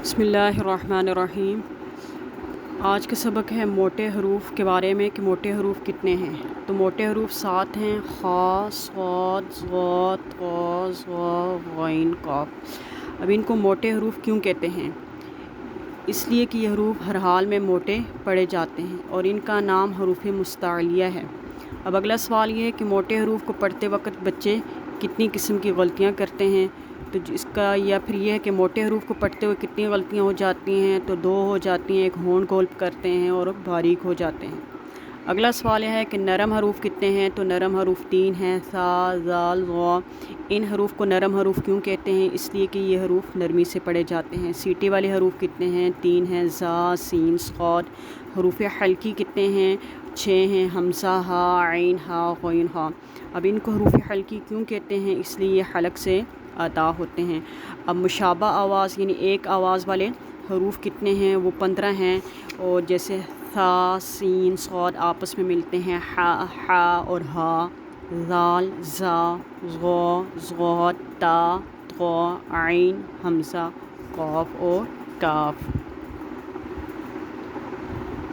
بسم اللہ الرحمن الرحیم۔ آج کا سبق ہے موٹے حروف کے بارے میں کہ موٹے حروف کتنے ہیں۔ تو موٹے حروف 7 ہیں: خا، صاد، ضاد، طا، ظا، غین، قاف۔ اب ان کو موٹے حروف کیوں کہتے ہیں؟ اس لیے کہ یہ حروف ہر حال میں موٹے پڑھے جاتے ہیں اور ان کا نام حروف مستعلیہ ہے۔ اب اگلا سوال یہ ہے کہ موٹے حروف کو پڑھتے وقت بچے کتنی قسم کی غلطیاں کرتے ہیں۔ تو اس کا یا پھر یہ ہے کہ موٹے حروف کو پڑھتے ہوئے کتنی غلطیاں ہو جاتی ہیں۔ تو 2 ہو جاتی ہیں، ایک ہون گولپ کرتے ہیں اور باریک ہو جاتے ہیں۔ اگلا سوال یہ ہے کہ نرم حروف کتنے ہیں؟ تو نرم حروف 3 ہیں: ثا، ذال، ظا۔ ان حروف کو نرم حروف کیوں کہتے ہیں؟ اس لیے کہ یہ حروف نرمی سے پڑھے جاتے ہیں۔ سیٹی والے حروف کتنے ہیں؟ 3 ہیں: ذا، سین، صاد۔ حروف حلقی کتنے ہیں؟ 6 ہیں: حمزہ، ہا، عین، ہا، غین، ہا۔ اب ان کو حروف حلقی کیوں کہتے ہیں؟ اس لیے یہ حلق سے ادا ہوتے ہیں۔ اب مشابہ آواز یعنی ایک آواز والے حروف کتنے ہیں؟ وہ 15 ہیں، اور جیسے ثا، سین، صاد آپس میں ملتے ہیں ہا اور ہا، ذال، ذا، غا، ضاد، تا، طا، عین، حمزہ، قاف اور کاف۔